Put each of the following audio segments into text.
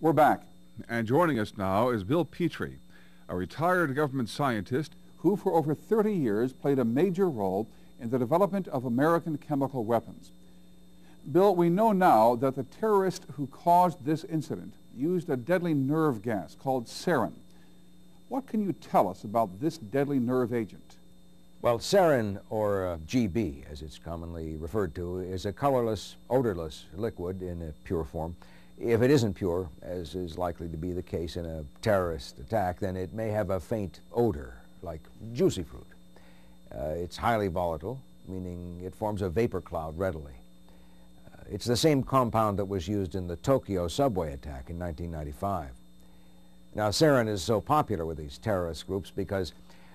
We're back, and joining us now is Bill Petrie, a retired government scientist who for over 30 years played a major role in the development of American chemical weapons. Bill, we know now that the terrorist who caused this incident used a deadly nerve gas called sarin. What can you tell us about this deadly nerve agent? Well, sarin, or GB, as it's commonly referred to, is a colorless, odorless liquid in a pure form. If it isn't pure, as is likely to be the case in a terrorist attack, then it may have a faint odor, like juicy fruit. It's highly volatile, meaning it forms a vapor cloud readily. It's the same compound that was used in the Tokyo subway attack in 1995. Now, sarin is so popular with these terrorist groups because,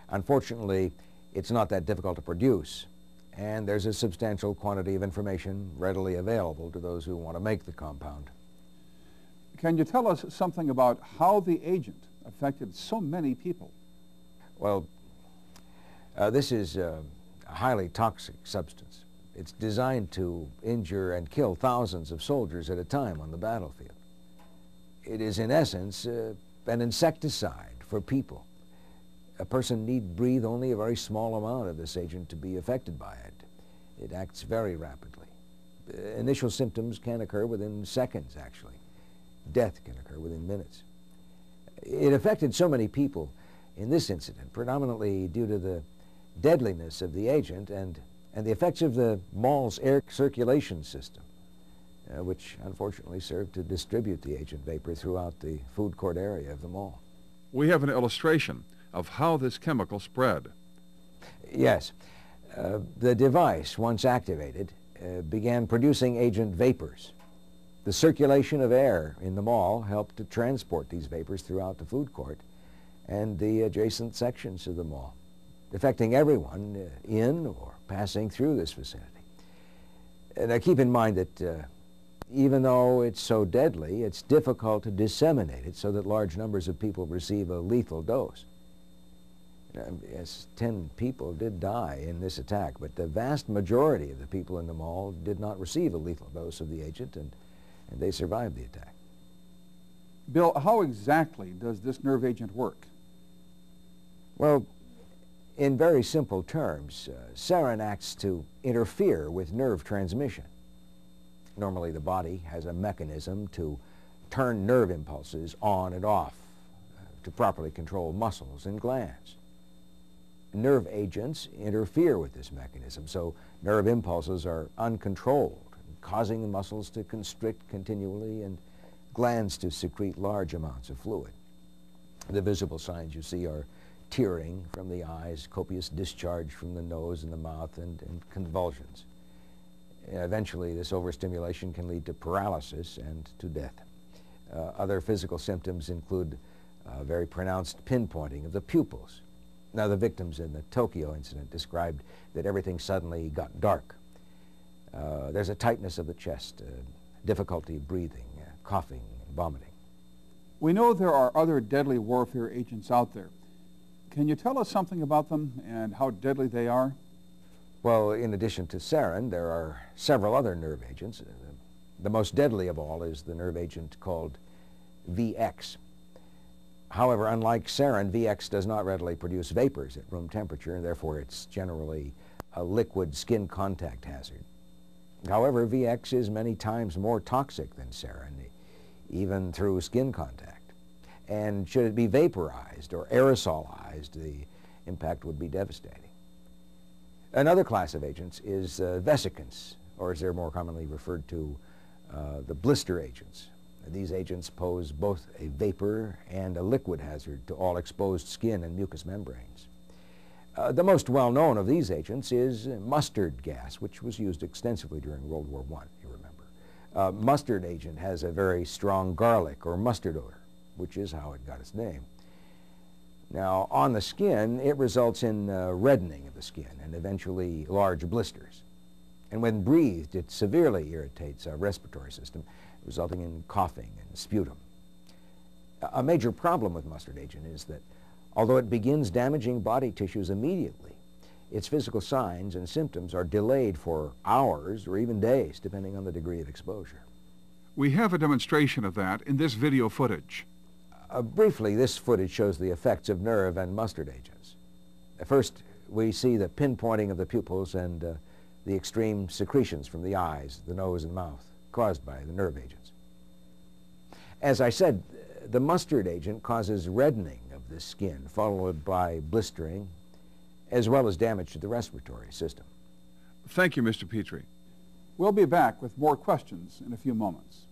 unfortunately, it's not that difficult to produce, and there's a substantial quantity of information readily available to those who want to make the compound. Can you tell us something about how the agent affected so many people? Well, this is a highly toxic substance. It's designed to injure and kill thousands of soldiers at a time on the battlefield. It is, in essence, an insecticide for people. A person need breathe only a very small amount of this agent to be affected by it. It acts very rapidly. Initial symptoms can occur within seconds, actually. Death can occur within minutes. It affected so many people in this incident, predominantly due to the deadliness of the agent and the effects of the mall's air circulation system, which unfortunately served to distribute the agent vapor throughout the food court area of the mall. We have an illustration of how this chemical spread. Yes. The device, once activated, began producing agent vapors. The circulation of air in the mall helped to transport these vapors throughout the food court and the adjacent sections of the mall, affecting everyone in or passing through this vicinity. Now keep in mind that even though it's so deadly, it's difficult to disseminate it so that large numbers of people receive a lethal dose. Yes, 10 people did die in this attack, but the vast majority of the people in the mall did not receive a lethal dose of the agent, and they survived the attack. Bill, how exactly does this nerve agent work? Well, in very simple terms, sarin acts to interfere with nerve transmission. Normally, the body has a mechanism to turn nerve impulses on and off to properly control muscles and glands. Nerve agents interfere with this mechanism, so nerve impulses are uncontrolled, causing the muscles to constrict continually and glands to secrete large amounts of fluid. The visible signs you see are tearing from the eyes, copious discharge from the nose and the mouth, and convulsions. Eventually, this overstimulation can lead to paralysis and to death. Other physical symptoms include very pronounced pinpointing of the pupils. Now, the victims in the Tokyo incident described that everything suddenly got dark. There's a tightness of the chest, difficulty breathing, coughing, and vomiting. We know there are other deadly warfare agents out there. Can you tell us something about them and how deadly they are? Well, in addition to sarin, there are several other nerve agents. The most deadly of all is the nerve agent called VX. However, unlike sarin, VX does not readily produce vapors at room temperature, and therefore it's generally a liquid skin contact hazard. However, VX is many times more toxic than sarin, even through skin contact. And should it be vaporized or aerosolized, the impact would be devastating. Another class of agents is vesicants, or as they're more commonly referred to, the blister agents. These agents pose both a vapor and a liquid hazard to all exposed skin and mucous membranes. The most well-known of these agents is mustard gas, which was used extensively during World War I, you remember. Mustard agent has a very strong garlic or mustard odor, which is how it got its name. Now, on the skin, it results in reddening of the skin and eventually large blisters. And when breathed, it severely irritates our respiratory system, resulting in coughing and sputum. A major problem with mustard agent is that although it begins damaging body tissues immediately, its physical signs and symptoms are delayed for hours or even days, depending on the degree of exposure. We have a demonstration of that in this video footage. Briefly, this footage shows the effects of nerve and mustard agents. First, we see the pinpointing of the pupils and the extreme secretions from the eyes, the nose, and mouth caused by the nerve agents. As I said, the mustard agent causes reddening of the skin, followed by blistering, as well as damage to the respiratory system. Thank you, Mr. Petrie. We'll be back with more questions in a few moments.